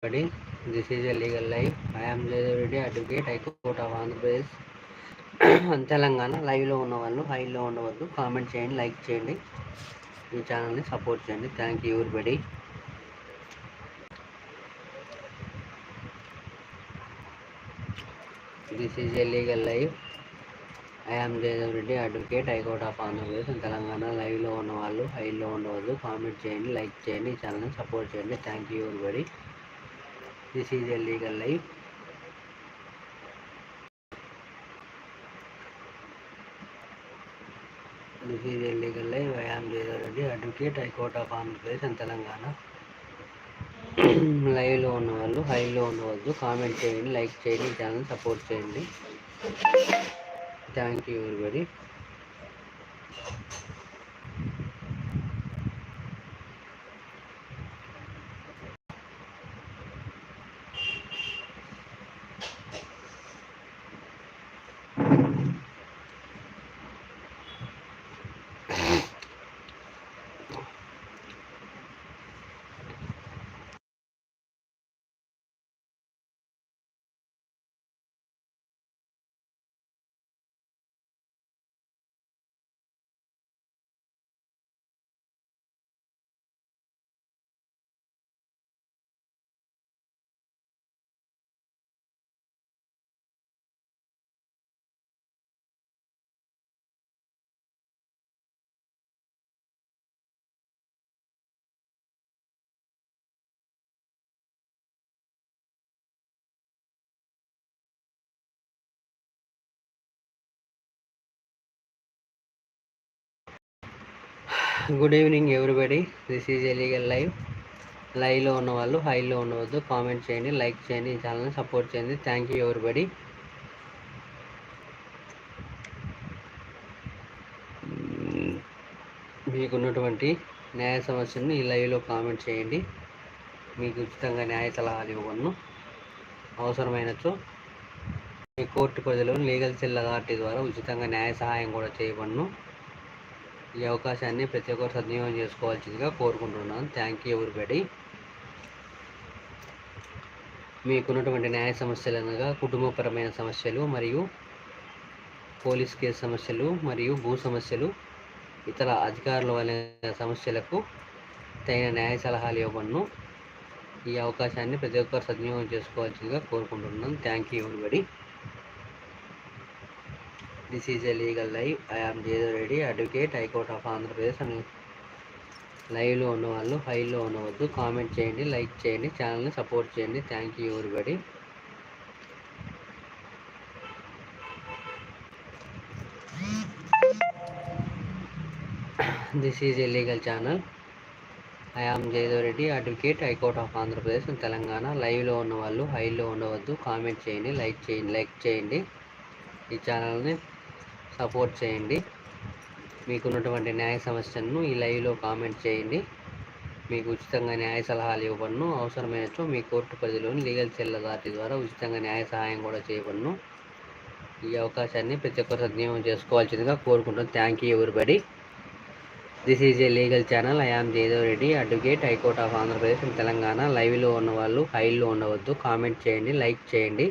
Everybody, this is a legal life. I am Jaydev Reddy, advocate, High Court of Andhra Pradesh. Telangana లైవ్లో ఉన్న వాళ్ళు హైలో ఉండవద్దు. Comment చేయండి, లైక్ చేయండి, ఈ ఛానల్ని సపోర్ట్ చేయండి. Thank you everybody. This is a legal life. I am Jayadev Reddy, advocate, high court of Andhra Pradesh. Telangana లైవ్లో ఉన్న వాళ్ళు హైలో ఉండవద్దు. కామెంట్ చేయండి, లైక్ చేయండి, ఈ ఛానల్ని సపోర్ట్ చేయండి. Thank you everybody. This is a legal life. This is a legal life. I am Jaydev Reddy, advocate, High Court of Andhra Pradesh and Telangana. లైవ్లో ఉన్న వాళ్ళు హైలో ఉండవద్దు. కామెంట్ చేయండి, లైక్ చేయండి, ఛానల్ సపోర్ట్ చేయండి. Thank you everybody. Good evening everybody. This is a legal live. లైవ్లో ఉన్న వాళ్ళు హైలో ఉండవద్దు. కామెంట్ చేయండి, లైక్ చేయండి, ఈ ఛానల్ని సపోర్ట్ చేయండి. Thank you everybody. మీకున్నటువంటి న్యాయ సమస్యను ఈ లైవ్లో కామెంట్ చేయండి. మీకు ఉచితంగా న్యాయ సలహాలు ఇవ్వను. అవసరమైనచో మీ కోర్టు పరిధిలోని లీగల్ సెల్ అథారిటీ ద్వారా ఉచితంగా న్యాయ సహాయం కూడా చేయబడను. ఈ అవకాశాన్ని ప్రతి ఒక్కరు సద్వినియోగం చేసుకోవాల్సిందిగా కోరుకుంటున్నాను. Thank you everybody. మీకున్నటువంటి న్యాయ సమస్యలు అనగా కుటుంబపరమైన సమస్యలు మరియు పోలీస్ కేసు సమస్యలు మరియు భూ సమస్యలు, ఇతర అధికారుల వల్ల సమస్యలకు తగిన న్యాయ సలహాలు ఇవ్వబడను. ఈ అవకాశాన్ని ప్రతి ఒక్కరు సద్వినియోగం చేసుకోవాల్సిందిగా కోరుకుంటున్నాను. Thank you everybody. This is a legal live. I am Jayadev Reddy, advocate, high court of Andhra Pradesh. అని లైవ్లో ఉన్నవాళ్ళు హైలో ఉండవద్దు. కామెంట్ చేయండి, లైక్ చేయండి, ఛానల్ని సపోర్ట్ చేయండి. Thank you everybody. This is a legal channel. I am Jayadev Reddy, advocate, high court of Andhra Pradesh Telangana. లైవ్లో ఉన్న వాళ్ళు హైలో ఉండవద్దు. కామెంట్ చేయండి, లైక్ చేయండి, ఈ ఛానల్ని సపోర్ట్ చేయండి. మీకున్నటువంటి న్యాయ సమస్యలను ఈ లైవ్లో కామెంట్ చేయండి. మీకు ఉచితంగా న్యాయ సలహాలు ఇవ్వబడను. అవసరమైనచో మీ కోర్టు పరిధిలోని లీగల్ సెల్ అథారిటీ ద్వారా ఉచితంగా న్యాయ సహాయం కూడా చేయబడను. ఈ అవకాశాన్ని ప్రతి ఒక్కరు సద్వినియోగం చేసుకోవాల్సిందిగా కోరుకుంటున్నాను. Thank you everybody. This is a legal channel. I am Jayadev Reddy, advocate, high court of Andhra Pradesh Telangana. లైవ్లో ఉన్న వాళ్ళు హైలో ఉండవద్దు. కామెంట్ చేయండి, లైక్ చేయండి,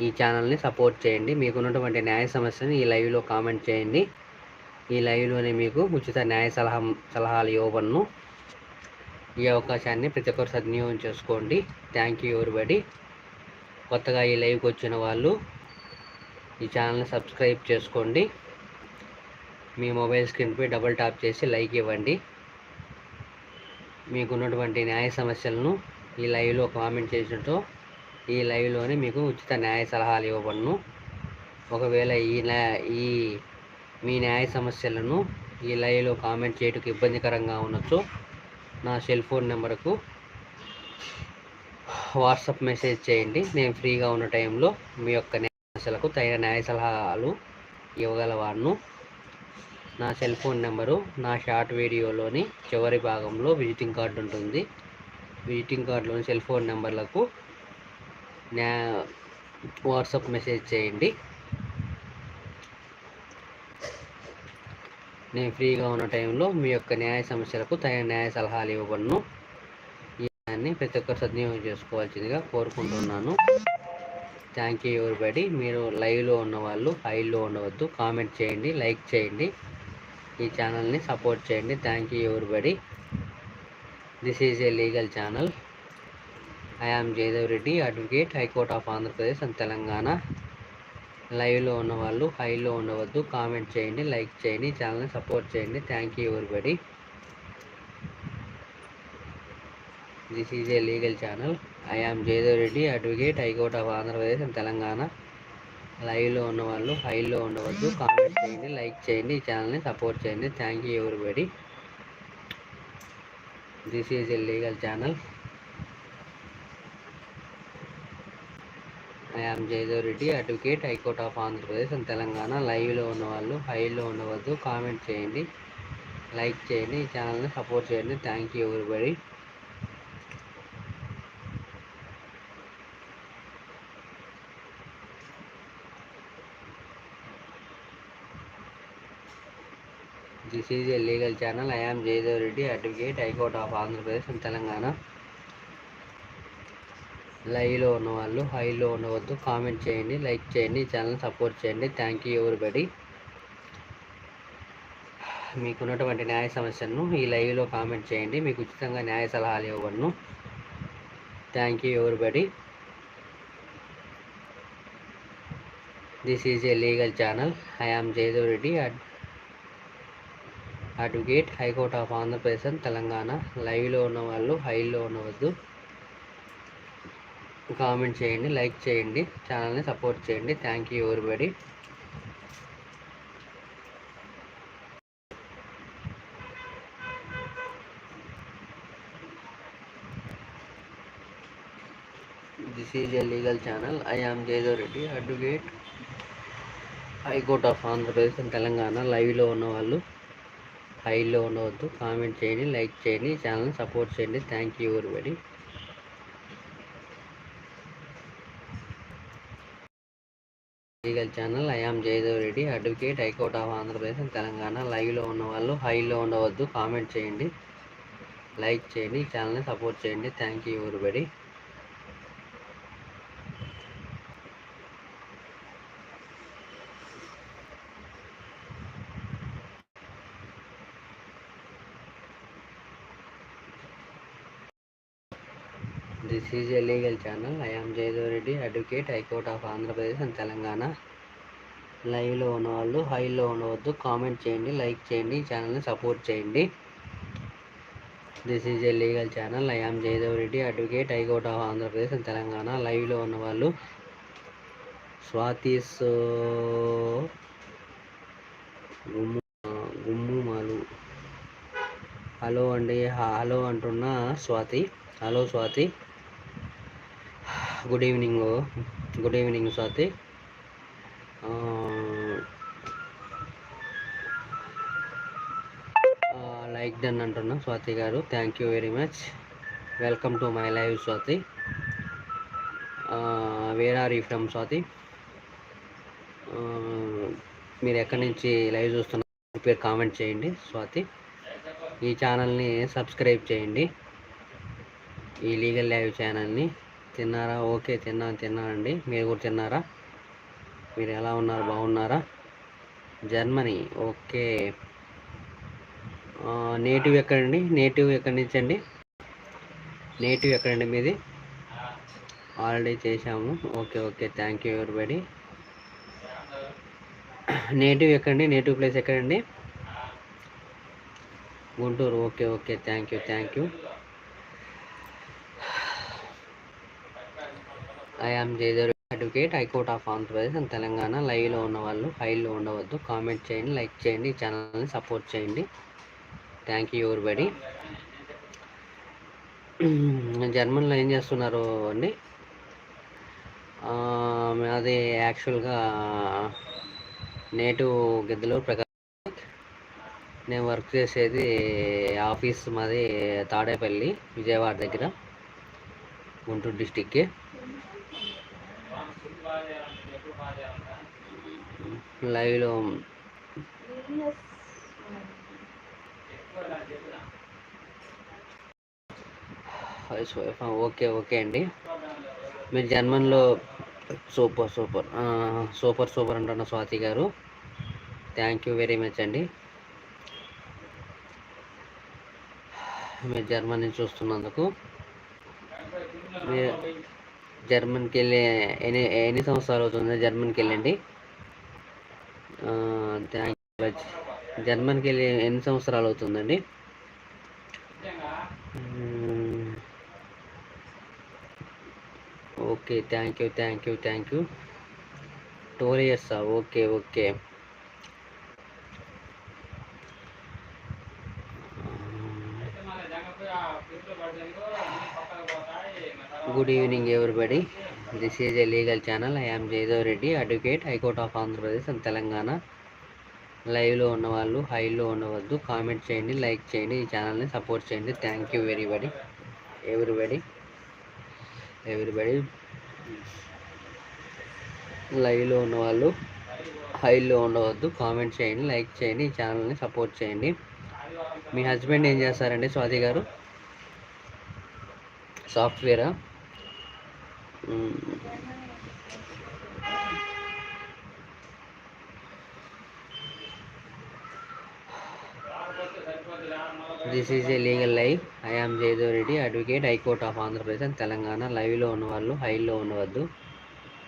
ఈ ఛానల్ని సపోర్ట్ చేయండి. మీకున్నటువంటి న్యాయ సమస్యను ఈ లైవ్లో కామెంట్ చేయండి. ఈ లైవ్లోనే మీకు ఉచిత న్యాయ సలహాలు ఇవ్వబడను. ఈ అవకాశాన్ని ప్రతి ఒక్కరు సద్వినియోగం చేసుకోండి. Thank you everybody. కొత్తగా ఈ లైవ్కి వచ్చిన వాళ్ళు ఈ ఛానల్ని సబ్స్క్రైబ్ చేసుకోండి. మీ మొబైల్ స్క్రీన్పై డబుల్ ట్యాప్ చేసి లైక్ ఇవ్వండి. మీకున్నటువంటి న్యాయ సమస్యలను ఈ లైవ్లో కామెంట్ చేసినట్టు ఈ లైవ్లోనే మీకు ఉచిత న్యాయ సలహాలు ఇవ్వబడను. ఒకవేళ మీ న్యాయ సమస్యలను ఈ లైవ్లో కామెంట్ చేయడానికి ఇబ్బందికరంగా ఉండొచ్చు, నా సెల్ ఫోన్ నెంబర్కు వాట్సాప్ మెసేజ్ చేయండి. నేను ఫ్రీగా ఉన్న టైంలో మీ యొక్క న్యాయ సమస్యలకు తగిన న్యాయ సలహాలు ఇవ్వగలవాను. నా సెల్ ఫోన్ నెంబరు నా షార్ట్ వీడియోలోని చివరి భాగంలో విజిటింగ్ కార్డు ఉంటుంది. విజిటింగ్ కార్డులోని సెల్ ఫోన్ నెంబర్లకు వాట్సాప్ మెసేజ్ చేయండి. నేను ఫ్రీగా ఉన్న టైంలో మీ యొక్క న్యాయ సమస్యలకు తగిన న్యాయ సలహాలు ఇవ్వబడను. ఈ అవకాశాన్ని ప్రతి ఒక్కరు సద్వినియోగం చేసుకోవాల్సిందిగా కోరుకుంటున్నాను. Thank you everybody. మీరు లైవ్లో ఉన్నవాళ్ళు హైలో ఉండవద్దు, కామెంట్ చేయండి, లైక్ చేయండి, ఈ ఛానల్ని సపోర్ట్ చేయండి. Thank you everybody. This is a legal channel. I am Jayadev Reddy, advocate, high court of Andhra Pradesh and Telangana. లైవ్లో ఉన్నవాళ్ళు హైలో ఉండవద్దు, కామెంట్ చేయండి, లైక్ చేయండి, ఈ ఛానల్ని సపోర్ట్ చేయండి. Thank you everybody. This is a legal channel. I am Jayadev Reddy, advocate, high court of Andhra Pradesh and Telangana. లైవ్లో ఉన్నవాళ్ళు హైలో ఉండవద్దు, కామెంట్ చేయండి, లైక్ చేయండి, ఈ ఛానల్ని సపోర్ట్ చేయండి. Thank you everybody. This is a legal channel. I am Jayadev Reddy, advocate, high court of Andhra Pradesh and Telangana. లైవ్లో ఉన్నవాళ్ళు హైలో ఉండవద్దు, కామెంట్ చేయండి, లైక్ చేయండి, ఈ ఛానల్ని సపోర్ట్ చేయండి. Thank you everybody. This is a legal channel. I am Jayadev Reddy, advocate, high court of Andhra Pradesh and Telangana. లైవ్లో ఉన్నవాళ్ళు హైలో ఉండవద్దు, కామెంట్ చేయండి, లైక్ చేయండి, ఈ ఛానల్ సపోర్ట్ చేయండి. Thank you everybody. మీకున్నటువంటి న్యాయ సమస్యలను ఈ లైవ్లో కామెంట్ చేయండి, మీకు ఉచితంగా న్యాయ సలహాలు ఇవ్వబడును. Thank you everybody. This is a legal channel. I am Jayadev Reddy, advocate, high court of Andhra Pradesh and Telangana. లైవ్లో ఉన్నవాళ్ళు హైలో ఉండవద్దు, కామెంట్ చేయండి, లైక్ చేయండి, ఛానల్ని సపోర్ట్ చేయండి. Thank you everybody. This is a legal channel. I am Jayadev Reddy, advocate, high court of Andhra Pradesh and Telangana. లైవ్లో ఉన్నవాళ్ళు హైలో ఉండవద్దు, కామెంట్ చేయండి, లైక్ చేయండి, ఛానల్ని సపోర్ట్ చేయండి. Thank you everybody. Legal channel. I am Jayadev Reddy, advocate, high court of Andhra Pradesh and Telangana. లైవ్లో ఉన్నవాళ్ళు హైలో ఉండవద్దు, కామెంట్ చేయండి, లైక్ చేయండి, ఛానల్ని సపోర్ట్ చేయండి. Thank you everybody. This is a legal channel. I am Jayadev Reddy, advocate, high court of Andhra Pradesh and Telangana. లైవ్లో ఉన్నవాళ్ళు హైలో ఉండవద్దు, కామెంట్ చేయండి, లైక్ చేయండి, ఛానల్ని సపోర్ట్ చేయండి. This is a legal channel. I am Jayadev Reddy, advocate, high court of Andhra Pradesh and Telangana. లైవ్లో ఉన్నవాళ్ళు స్వాతీస్ గుమ్ముమాలు. హలో అండి, హలో అంటున్నా Swathi. Hello Swathi, good evening Swathi. Like done అంటున్నా స్వాతి గారు. Thank you very much. Welcome to my live Swathi. Where are you from Swathi? మీరు ఎక్కడి నుంచి లైవ్ చూస్తున్నారు పేరు కామెంట్ చేయండి స్వాతి. ఈ ఛానల్ని సబ్స్క్రైబ్ చేయండి, ఈ లీగల్ లైవ్ ఛానల్ని. తిన్నారా? ఓకే, తిన్నానండి. మీరు కూడా తిన్నారా? మీరు ఎలా ఉన్నారు? బాగున్నారా? Germany, okay. నేటివ్ ఎక్కడండి? నేటివ్ ఎక్కడి నుంచి అండి? నేటివ్ ఎక్కడండి మీది? ఆల్రెడీ చేశాము. Okay, thank you everybody. Native ఎక్కడండి? నేటివ్ ప్లేస్ ఎక్కడండి? Guntur, okay, thank you. I am Jayadev advocate, high court of Andhra Pradesh and Telangana. లైవ్లో ఉన్నవాళ్ళు హైలో ఉండవద్దు, కామెంట్ చేయండి, లైక్ చేయండి, ఈ ఛానల్ని సపోర్ట్ చేయండి. Thank you everybody. జర్మన్లో ఏం చేస్తున్నారు అండి? అది యాక్చువల్గా నేటివ్ గిద్దలూరు ప్రకాశం. నేను వర్క్ చేసేది ఆఫీస్ మాది తాడేపల్లి, విజయవాడ దగ్గర, గుంటూరు డిస్టిక్కి. లైవ్లో హౌస్ వైఫ్. ఓకే ఓకే అండి. మీరు జర్మన్లో సూపర్ సూపర్ సూపర్ సూపర్ అంటున్న స్వాతి గారు, థ్యాంక్ యూ వెరీ మచ్ అండి. మీరు జర్మన్ నుంచి చూస్తున్నందుకు. మీరు జర్మన్కి వెళ్ళి ఎన్ని సంవత్సరాలు అవుతుంది జర్మన్కి వెళ్ళండి? Thank you. జర్మన్కి వెళ్ళి ఎన్ని సంవత్సరాలు అవుతుందండి? Okay, thank you thank you thank you. 12 years. Okay okay. Good evening everybody. This is a legal channel. I am Jayadev Reddy, advocate, high court of Andhra Pradesh and Telangana. లైవ్లో ఉన్నవాళ్ళు హైలో ఉండవద్దు, కామెంట్ చేయండి, లైక్ చేయండి, ఈ ఛానల్ని సపోర్ట్ చేయండి. Thank you everybody. లైవ్లో ఉన్నవాళ్ళు హైలో ఉండవద్దు, కామెంట్ చేయండి, లైక్ చేయండి, ఈ ఛానల్ని సపోర్ట్ చేయండి. మీ హస్బెండ్ ఏం చేస్తారండి స్వాతి గారు? సాఫ్ట్వేరా? This is a legal live. I am Jayadev Reddy, advocate, high court of Andhra Pradesh and Telangana. లైవ్లో ఉన్నవాళ్ళు హైలో ఉండవద్దు.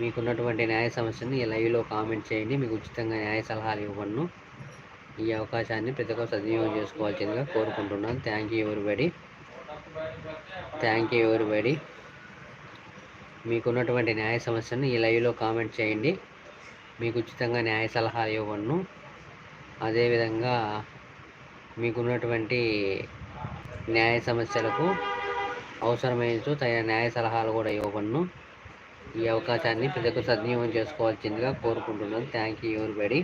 మీకున్నటువంటి న్యాయ సమస్యను ఈ లైవ్లో కామెంట్ చేయండి. మీకు ఉచితంగా న్యాయ సలహాలు ఇవ్వను. ఈ అవకాశాన్ని ప్రతి ఒక్కరు సద్వినియోగం చేసుకోవాల్సిందిగా కోరుకుంటున్నాను. Thank you everybody. మీకున్నటువంటి న్యాయ సమస్యను ఈ లైవ్లో కామెంట్ చేయండి. మీకు ఉచితంగా న్యాయ సలహాలు ఇవ్వను. అదేవిధంగా మీకున్నటువంటి న్యాయ సమస్యలకు అవసరమైన తగిన న్యాయ సలహాలు కూడా ఇవ్వను. ఈ అవకాశాన్ని ప్రతి ఒక్కరు సద్వినియోగం చేసుకోవాల్సిందిగా కోరుకుంటున్నాను. Thank you everybody.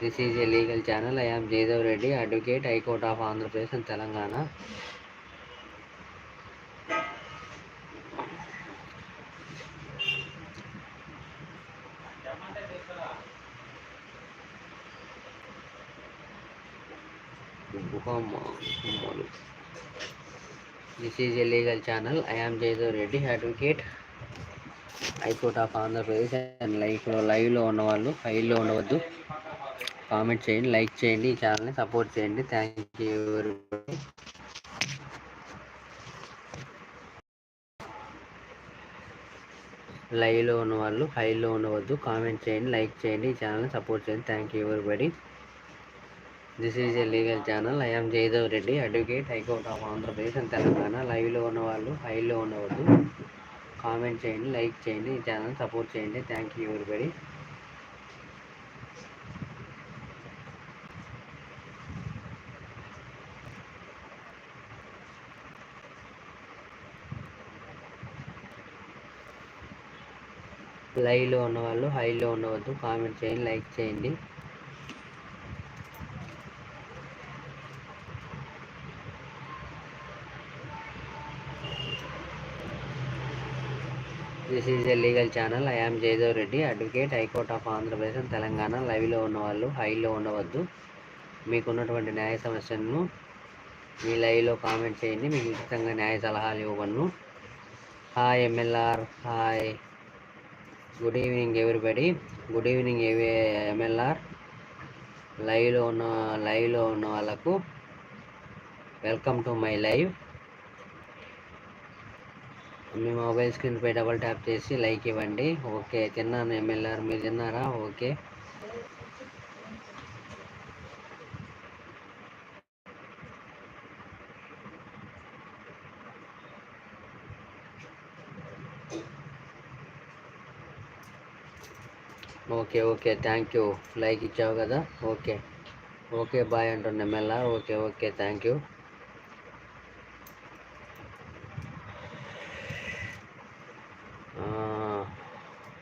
This is a legal channel. I am Jayadev Reddy, advocate, high court of Andhra Pradesh and Telangana. This is a legal channel. I am Jayadev Reddy, advocate, high court of Andhra Pradesh and లైవ్లో ఉన్నవాళ్ళు హైలో ఉండవద్దు, కామెంట్ చేయండి, లైక్ చేయండి, ఈ ఛానల్ని సపోర్ట్ చేయండి. Thank you. లైవ్లో ఉన్నవాళ్ళు హైలో ఉండవద్దు, కామెంట్ చేయండి, లైక్ చేయండి, ఈ ఛానల్ని సపోర్ట్ చేయండి. Thank you everybody. This is a legal channel. I am Jayadev Reddy, advocate, high court of Andhra Pradesh and Telangana. లైవ్లో ఉన్నవాళ్ళు హైలో ఉండవద్దు, కామెంట్ చేయండి, లైక్ చేయండి, ఈ ఛానల్ సపోర్ట్ చేయండి. Thank you everybody. లైవ్లో ఉన్నవాళ్ళు హైలో ఉండవద్దు, కామెంట్ చేయండి, లైక్ చేయండి. This is a legal channel. I am Jayadev Reddy, advocate, high court of Andhra Pradesh and Telangana. లైవ్లో ఉన్నవాళ్ళు హైలో ఉండవద్దు. మీకున్నటువంటి న్యాయ సమస్యలను మీ లైవ్లో కామెంట్ చేయండి. మీకు ఉచితంగా న్యాయ సలహాలు ఇవ్వను. Hi MLR. Hi, good evening everybody. Good evening MLR. లైవ్లో ఉన్న వాళ్ళకు welcome to my live. Me mobile స్క్రీన్పై డబల్ ట్యాప్ చేసి లైక్ ఇవ్వండి. ఓకే, తిన్నాను ఎంఎల్ఆర్, మీరు తిన్నారా? Okay. Okay okay, thank you. Like ఇచ్చావు కదా. ఓకే ఓకే, బాయ్ అంటున్నా MLR. Okay okay, thank you.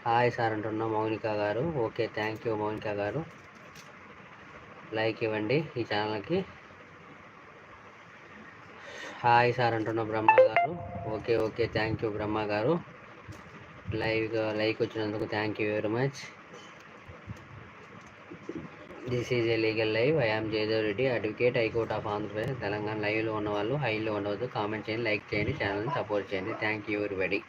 Hi sir అంటున్నా మౌనిక గారు. ఓకే, థ్యాంక్ యూ మౌనిక గారు. లైక్ ఇవ్వండి ఈ ఛానల్కి. హాయ్ సార్ అంటున్న Brahma garu. Okay okay, thank you Brahma garu. Like వచ్చినందుకు thank you very much. This is a legal live. I am Jayadev Reddy, advocate, high court of Andhra Pradesh, Telangana. లైవ్లో ఉన్న వాళ్ళు హైలో ఉండవద్దు. కామెంట్ చేయండి, లైక్ చేయండి, ఛానల్ని సపోర్ట్ చేయండి. Thank you everybody.